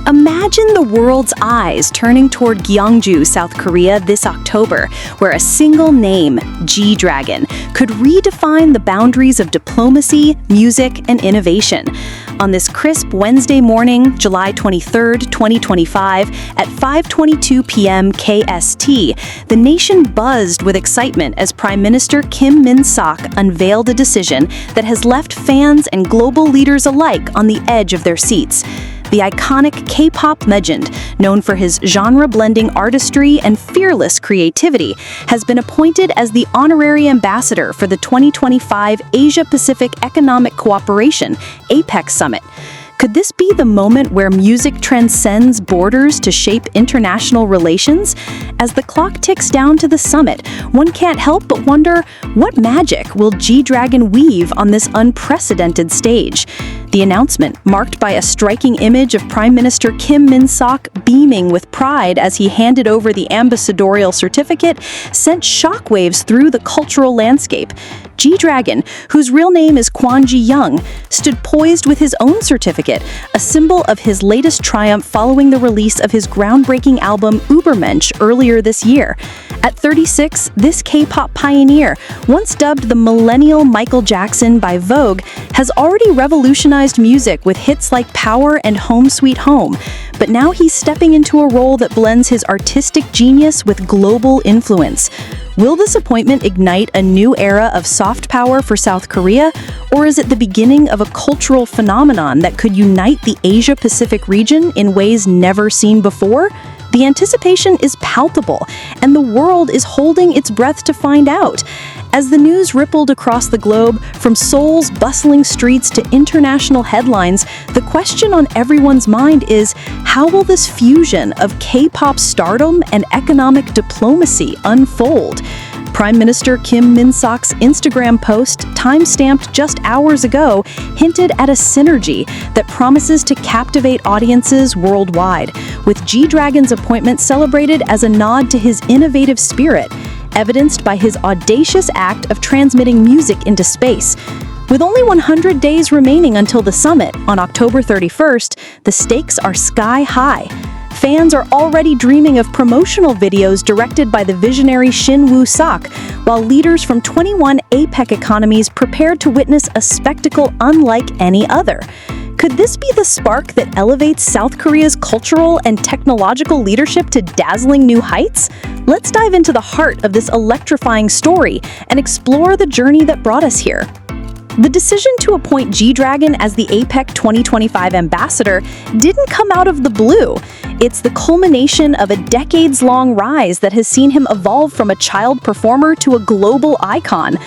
Imagine the world's eyes turning toward Gyeongju, South Korea this October, where a single name, GDragon, could redefine the boundaries of diplomacy, music, and innovation. On this crisp Wednesday morning, July 23, 2025, at 5:22 p.m. KST, the nation buzzed with excitement as Prime Minister Kim Min-sok unveiled a decision that has left fans and global leaders alike on the edge of their seats. The iconic K-pop legend, known for his genre-blending artistry and fearless creativity, has been appointed as the honorary ambassador for the 2025 Asia-Pacific Economic Cooperation APEC Summit. Could this be the moment where music transcends borders to shape international relations? As the clock ticks down to the summit, one can't help but wonder, what magic will GDragon weave on this unprecedented stage? The announcement, marked by a striking image of Prime Minister Kim Min-sok beaming with pride as he handed over the ambassadorial certificate, sent shockwaves through the cultural landscape. GDragon, whose real name is Kwon Ji-young, stood poised with his own certificate, a symbol of his latest triumph following the release of his groundbreaking album Übermensch earlier this year. At 36, this K-pop pioneer, once dubbed the millennial Michael Jackson by Vogue, has already revolutionized music with hits like Power and Home Sweet Home. But now he's stepping into a role that blends his artistic genius with global influence. Will this appointment ignite a new era of soft power for South Korea, or is it the beginning of a cultural phenomenon that could unite the Asia-Pacific region in ways never seen before? The anticipation is palpable, and the world is holding its breath to find out. As the news rippled across the globe, from Seoul's bustling streets to international headlines, the question on everyone's mind is, how will this fusion of K-pop stardom and economic diplomacy unfold? Prime Minister Kim Min-sok's Instagram post, time-stamped just hours ago, hinted at a synergy that promises to captivate audiences worldwide, with GDragon's appointment celebrated as a nod to his innovative spirit, evidenced by his audacious act of transmitting music into space. With only 100 days remaining until the summit, on October 31st, the stakes are sky high. Fans are already dreaming of promotional videos directed by the visionary Shin Woo-sok, while leaders from 21 APEC economies prepare to witness a spectacle unlike any other. Could this be the spark that elevates South Korea's cultural and technological leadership to dazzling new heights? Let's dive into the heart of this electrifying story and explore the journey that brought us here. The decision to appoint GDragon as the APEC 2025 ambassador didn't come out of the blue. It's the culmination of a decades-long rise that has seen him evolve from a child performer to a global icon.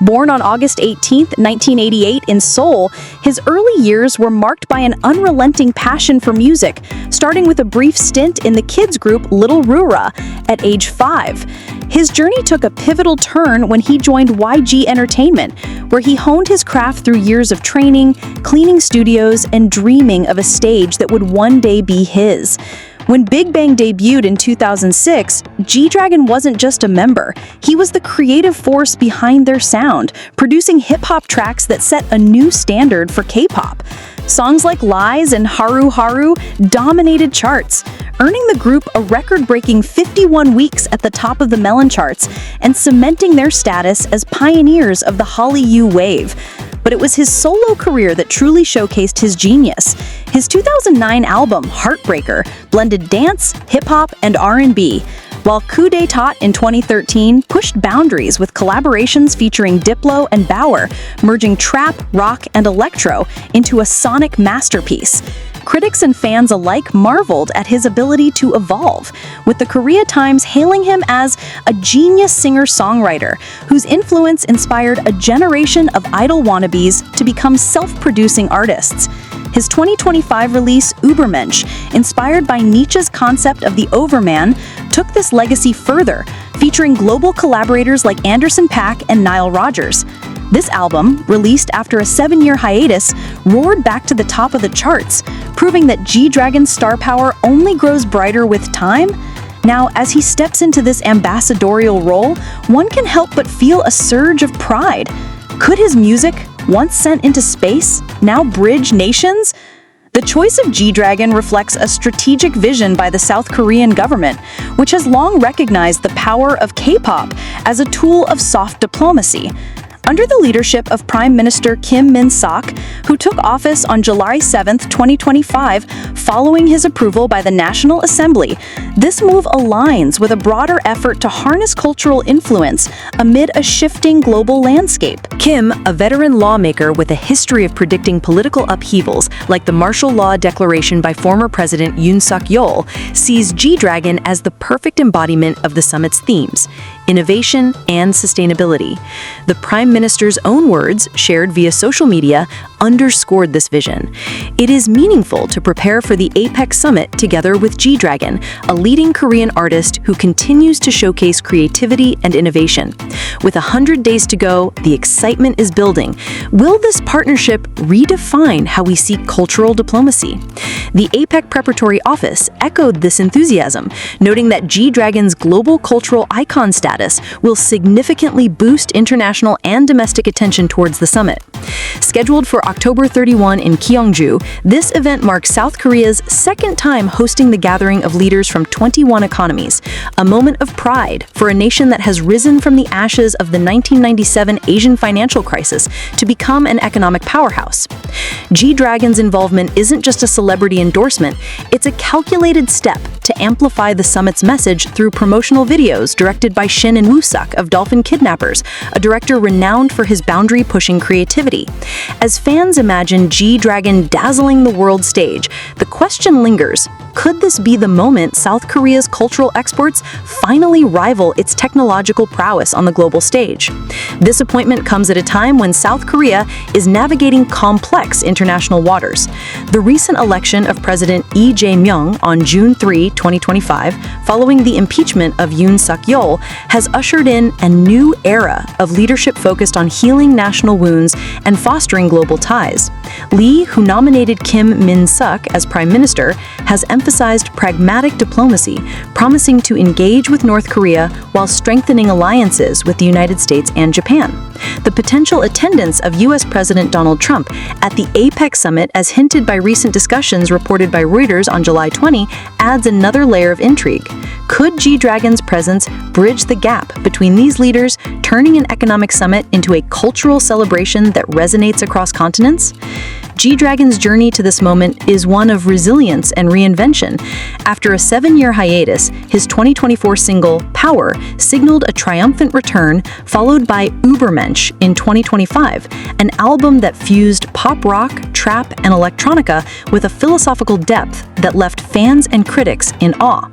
Born on August 18, 1988 in Seoul, his early years were marked by an unrelenting passion for music, starting with a brief stint in the kids group Little Rura at age 5. His journey took a pivotal turn when he joined YG Entertainment, where he honed his craft through years of training, cleaning studios, and dreaming of a stage that would one day be his. When Big Bang debuted in 2006, GDragon wasn't just a member. He was the creative force behind their sound, producing hip-hop tracks that set a new standard for K-pop. Songs like Lies and Haru Haru dominated charts, earning the group a record-breaking 51 weeks at the top of the Melon charts and cementing their status as pioneers of the Hallyu wave. But it was his solo career that truly showcased his genius. His 2009 album, Heartbreaker, blended dance, hip-hop, and R&B, while Coup d'etat in 2013 pushed boundaries with collaborations featuring Diplo and Bauer, merging trap, rock, and electro into a sonic masterpiece. Critics and fans alike marveled at his ability to evolve, with the Korea Times hailing him as a genius singer-songwriter whose influence inspired a generation of idol wannabes to become self-producing artists. His 2025 release, Übermensch, inspired by Nietzsche's concept of the overman, took this legacy further, featuring global collaborators like Anderson .Paak and Nile Rodgers. This album, released after a 7-year hiatus, roared back to the top of the charts, proving that GDragon's star power only grows brighter with time. Now, as he steps into this ambassadorial role, one can help but feel a surge of pride. Could his music, once sent into space, now bridge nations? The choice of GDragon reflects a strategic vision by the South Korean government, which has long recognized the power of Kpop as a tool of soft diplomacy. Under the leadership of Prime Minister Kim Min-sok, who took office on July 7, 2025, following his approval by the National Assembly, this move aligns with a broader effort to harness cultural influence amid a shifting global landscape. Kim, a veteran lawmaker with a history of predicting political upheavals like the martial law declaration by former President Yoon Suk-yeol, sees GDragon as the perfect embodiment of the summit's themes: innovation and sustainability. The Prime Minister's own words, shared via social media, underscored this vision. It is meaningful to prepare for the APEC summit together with GDragon, a leading Korean artist who continues to showcase creativity and innovation. With 100 days to go, the excitement is building. Will this partnership redefine how we see cultural diplomacy? The APEC Preparatory Office echoed this enthusiasm, noting that GDragon's global cultural icon status will significantly boost international and domestic attention towards the summit. Scheduled for October 31 in Gyeongju, this event marks South Korea's second time hosting the gathering of leaders from 21 economies, a moment of pride for a nation that has risen from the ashes of the 1997 Asian financial crisis to become an economic powerhouse. GDragon's involvement isn't just a celebrity endorsement, it's a calculated step to amplify the summit's message through promotional videos directed by Shin and Woo-suk of Dolphin Kidnappers, a director renowned for his boundary-pushing creativity. As fans imagine GDragon dazzling the world stage, the question lingers: could this be the moment South Korea's cultural exports finally rival its technological prowess on the global stage? This appointment comes at a time when South Korea is navigating complex international waters. The recent election of President Lee Jae-myung on June 3, 2025, following the impeachment of Yoon Suk-yeol, has ushered in a new era of leadership focused on healing national wounds and fostering global ties. Lee, who nominated Kim Min-suk as Prime Minister, has emphasized pragmatic diplomacy, promising to engage with North Korea while strengthening alliances with the United States and Japan. The potential attendance of U.S. President Donald Trump at the APEC summit, as hinted by recent discussions reported by Reuters on July 20, adds another layer of intrigue. Could GDragon's presence bridge the gap between these leaders, turning an economic summit into a cultural celebration that resonates across continents? GDragon's journey to this moment is one of resilience and reinvention. After a 7-year hiatus, his 2024 single, Power, signaled a triumphant return, followed by Übermensch in 2025, an album that fused pop rock, trap, and electronica with a philosophical depth that left fans and critics in awe.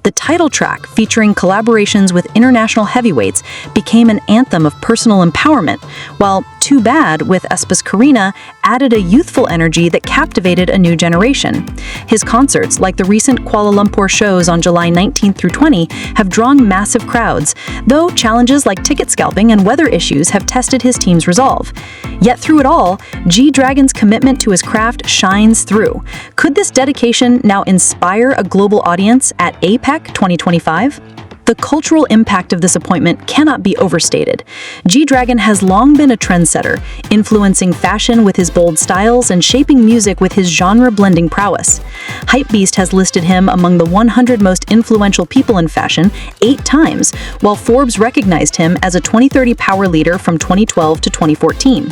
The title track, featuring collaborations with international heavyweights, became an anthem of personal empowerment, while Too Bad with Aespa's Karina added a youthful energy that captivated a new generation. His concerts, like the recent Kuala Lumpur shows on July 19 through 20, have drawn massive crowds, though challenges like ticket scalping and weather issues have tested his team's resolve. Yet through it all, GDragon's commitment to his craft shines through. Could this dedication now inspire a global audience at APEC 2025? The cultural impact of this appointment cannot be overstated. GDragon has long been a trendsetter, influencing fashion with his bold styles and shaping music with his genre-blending prowess. Hypebeast has listed him among the 100 most influential people in fashion 8 times, while Forbes recognized him as a 2030 power leader from 2012 to 2014.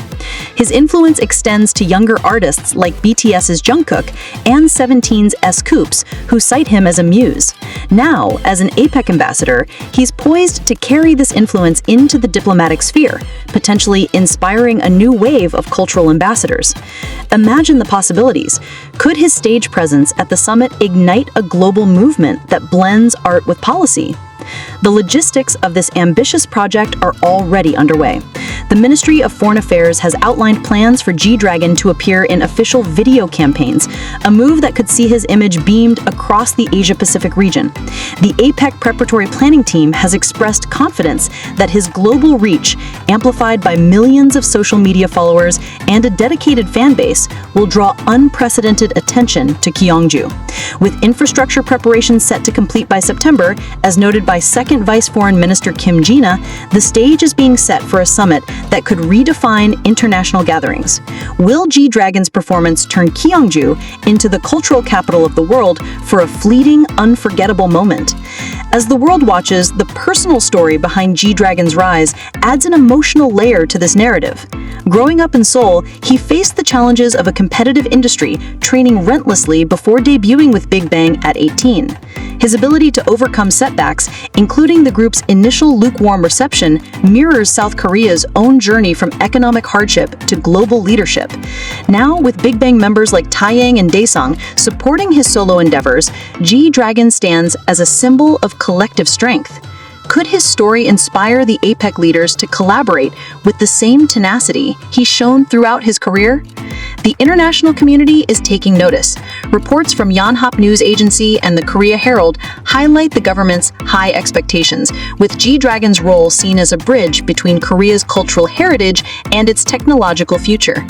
His influence extends to younger artists like BTS's Jungkook and 17's Scoops, who cite him as a muse. Now, as an APEC ambassador, he's poised to carry this influence into the diplomatic sphere, potentially inspiring a new wave of cultural ambassadors. Imagine the possibilities. Could his stage presence at the summit ignite a global movement that blends art with policy? The logistics of this ambitious project are already underway. The Ministry of Foreign Affairs has outlined plans for GDragon to appear in official video campaigns, a move that could see his image beamed across the Asia-Pacific region. The APEC preparatory planning team has expressed confidence that his global reach, amplified by millions of social media followers and a dedicated fan base, will draw unprecedented unprecedented attention to Gyeongju. With infrastructure preparations set to complete by September, as noted by Second Vice Foreign Minister Kim Jina, the stage is being set for a summit that could redefine international gatherings. Will GDragon's performance turn Gyeongju into the cultural capital of the world for a fleeting, unforgettable moment? As the world watches, the personal story behind GDragon's rise adds an emotional layer to this narrative. Growing up in Seoul, he faced the challenges of a competitive industry, training relentlessly before debuting with Big Bang at 18. His ability to overcome setbacks, including the group's initial lukewarm reception, mirrors South Korea's own journey from economic hardship to global leadership. Now, with Big Bang members like Taeyang and Daesung supporting his solo endeavors, GDragon stands as a symbol of collective strength. Could his story inspire the APEC leaders to collaborate with the same tenacity he's shown throughout his career? The international community is taking notice. Reports from Yonhap News Agency and the Korea Herald highlight the government's high expectations, with GDragon's role seen as a bridge between Korea's cultural heritage and its technological future.